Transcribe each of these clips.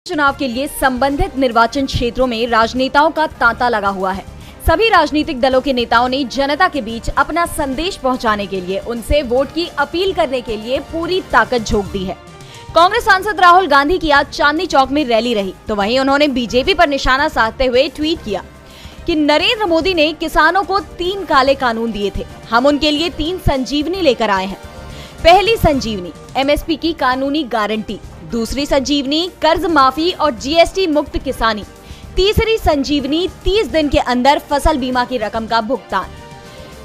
चुनाव के लिए संबंधित निर्वाचन क्षेत्रों में राजनेताओं का तांता लगा हुआ है। सभी राजनीतिक दलों के नेताओं ने जनता के बीच अपना संदेश पहुंचाने के लिए उनसे वोट की अपील करने के लिए पूरी ताकत झोंक दी है। कांग्रेस सांसद राहुल गांधी की आज चांदनी चौक में रैली रही, तो वहीं उन्होंने बीजेपी पर निशाना साधते हुए ट्वीट किया कि नरेंद्र मोदी ने किसानों को 3 काले कानून दिए थे, हम उनके लिए 3 संजीवनी लेकर आए हैं। पहली संजीवनी एमएसपी की कानूनी गारंटी, दूसरी संजीवनी कर्ज माफी और जीएसटी मुक्त किसानी, तीसरी संजीवनी 30 दिन के अंदर फसल बीमा की रकम का भुगतान।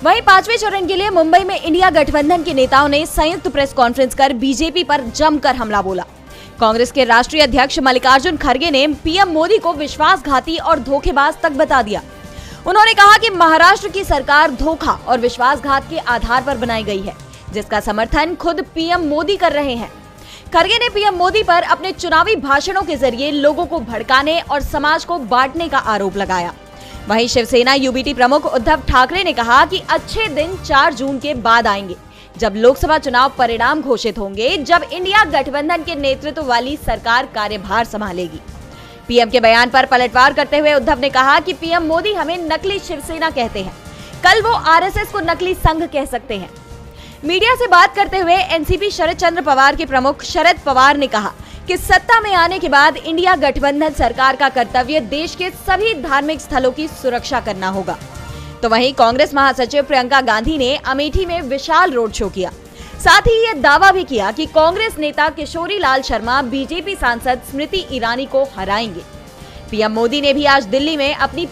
वहीं 5वें चरण के लिए मुंबई में इंडिया गठबंधन के नेताओं ने संयुक्त प्रेस कॉन्फ्रेंस कर बीजेपी पर जमकर हमला बोला। कांग्रेस के राष्ट्रीय अध्यक्ष मल्लिकार्जुन खड़गे ने पीएम मोदी को विश्वासघाती और धोखेबाज तक बता दिया। उन्होंने कहा कि महाराष्ट्र की सरकार धोखा और विश्वासघात के आधार पर बनाई गई है, जिसका समर्थन खुद पीएम मोदी कर रहे हैं। खड़गे ने पीएम मोदी पर अपने चुनावी भाषणों के जरिए लोगों को भड़काने और समाज को बांटने का आरोप लगाया। वहीं शिवसेना यूबीटी प्रमुख उद्धव ठाकरे ने कहा कि अच्छे दिन 4 जून के बाद आएंगे, जब लोकसभा चुनाव परिणाम घोषित होंगे, जब इंडिया गठबंधन के नेतृत्व वाली सरकार कार्यभार संभालेगी। पीएम के बयान पर पलटवार करते हुए उद्धव ने कहा कि पीएम मोदी हमें नकली शिवसेना कहते हैं, कल वो आरएसएस को नकली संघ कह सकते हैं। मीडिया से बात करते हुए एनसीपी शरद चंद्र पवार के प्रमुख शरद पवार ने कहा कि सत्ता में आने के बाद इंडिया गठबंधन सरकार का कर्तव्य देश के सभी धार्मिक स्थलों की सुरक्षा करना होगा। तो वहीं कांग्रेस महासचिव प्रियंका गांधी ने अमेठी में विशाल रोड शो किया। साथ ही ये दावा भी किया कि कांग्रेस नेता किशोरी लाल शर्मा बीजेपी सांसद स्मृति ईरानी को हराएंगे। पीएम मोदी ने भी आज दिल्ली में अपनी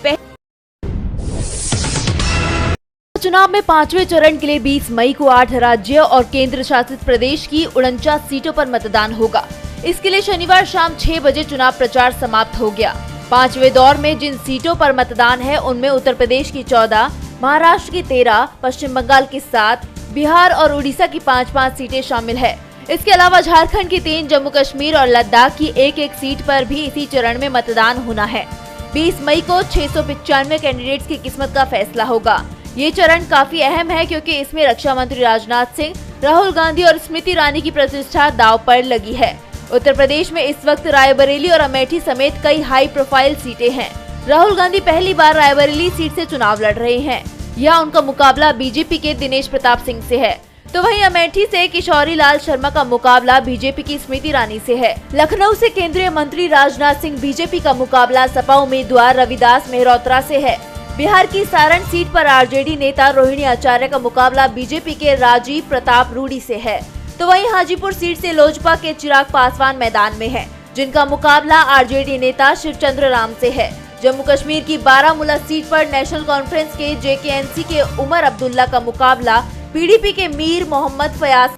चुनाव में 5वें चरण के लिए 20 मई को 8 राज्य और केंद्र शासित प्रदेश की 49 सीटों पर मतदान होगा। इसके लिए शनिवार शाम 6 बजे चुनाव प्रचार समाप्त हो गया। 5वें दौर में जिन सीटों पर मतदान है उनमें उत्तर प्रदेश की 14, महाराष्ट्र की 13, पश्चिम बंगाल की 7, बिहार और उड़ीसा की 5-5 सीटें शामिल है। इसके अलावा झारखंड की 3, जम्मू कश्मीर और लद्दाख की 1-1 सीट पर भी इसी चरण में मतदान होना है। 20 मई को 695 कैंडिडेट्स की किस्मत का फैसला होगा। ये चरण काफी अहम है क्योंकि इसमें रक्षा मंत्री राजनाथ सिंह, राहुल गांधी और स्मृति ईरानी की प्रतिष्ठा दांव पर लगी है। उत्तर प्रदेश में इस वक्त रायबरेली और अमेठी समेत कई हाई प्रोफाइल सीटें हैं। राहुल गांधी पहली बार रायबरेली सीट से चुनाव लड़ रहे हैं। यहाँ उनका मुकाबला बीजेपी के दिनेश प्रताप सिंह से है। तो वहीं अमेठी से किशोरी लाल शर्मा का मुकाबला बीजेपी की स्मृति ईरानी से है। लखनऊ से केंद्रीय मंत्री राजनाथ सिंह, बीजेपी का मुकाबला सपा उम्मीदवार रविदास मेहरोत्रा से है। बिहार की सारण सीट पर आरजेडी नेता रोहिणी आचार्य का मुकाबला बीजेपी के राजीव प्रताप रूडी से है। तो वहीं हाजीपुर सीट से लोजपा के चिराग पासवान मैदान में है, जिनका मुकाबला आरजेडी नेता शिवचंद्र राम से है। जम्मू कश्मीर की बारामूला सीट पर नेशनल कॉन्फ्रेंस के जेकेएनसी के उमर अब्दुल्ला का मुकाबला पीडीपी के मीर मोहम्मद फयाज।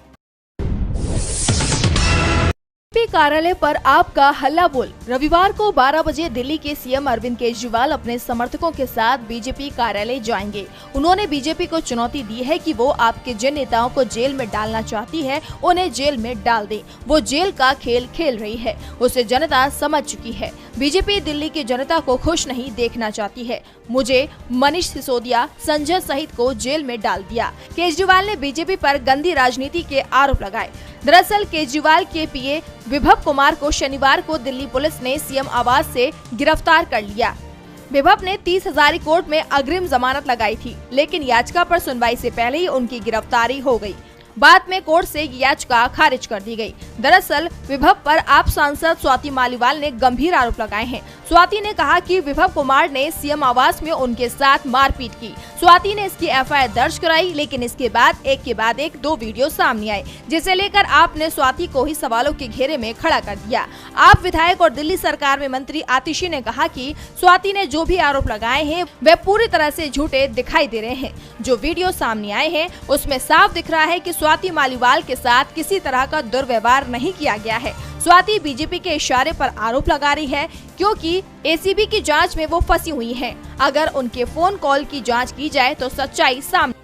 कार्यालय पर आपका हल्ला बोल। रविवार को 12 बजे दिल्ली के सीएम अरविंद केजरीवाल अपने समर्थकों के साथ बीजेपी कार्यालय जाएंगे। उन्होंने बीजेपी को चुनौती दी है कि वो आपके जिन नेताओं को जेल में डालना चाहती है उन्हें जेल में डाल दे। वो जेल का खेल खेल रही है, उसे जनता समझ चुकी है। बीजेपी दिल्ली की जनता को खुश नहीं देखना चाहती है। मुझे मनीष सिसोदिया, संजय सहित को जेल में डाल दिया। केजरीवाल ने बीजेपी पर गंदी राजनीति के आरोप लगाए। दरअसल केजरीवाल के पीए विभव कुमार को शनिवार को दिल्ली पुलिस ने सीएम आवास से गिरफ्तार कर लिया। विभव ने 30 हजारी कोर्ट में अग्रिम जमानत लगाई थी, लेकिन याचिका पर सुनवाई से पहले ही उनकी गिरफ्तारी हो गई। बाद में कोर्ट से याचिका खारिज कर दी गई। दरअसल विभव पर आप सांसद स्वाति मालीवाल ने गंभीर आरोप लगाए हैं। स्वाति ने कहा कि विभव कुमार ने सीएम आवास में उनके साथ मारपीट की। स्वाति ने इसकी एफआईआर दर्ज कराई, लेकिन इसके बाद एक के बाद एक 2 वीडियो सामने आए, जिसे लेकर आपने स्वाति को ही सवालों के घेरे में खड़ा कर दिया। आप विधायक और दिल्ली सरकार में मंत्री आतिशी ने कहा कि स्वाति ने जो भी आरोप लगाए हैं वे पूरी तरह से झूठे दिखाई दे रहे हैं। जो वीडियो सामने आए हैं उसमें साफ दिख रहा है कि स्वाति मालीवाल के साथ किसी तरह का दुर्व्यवहार नहीं किया गया है। स्वाति बीजेपी के इशारे पर आरोप लगा रही है क्योंकि एसीबी की जांच में वो फंसी हुई हैं। अगर उनके फोन कॉल की जांच की जाए तो सच्चाई सामने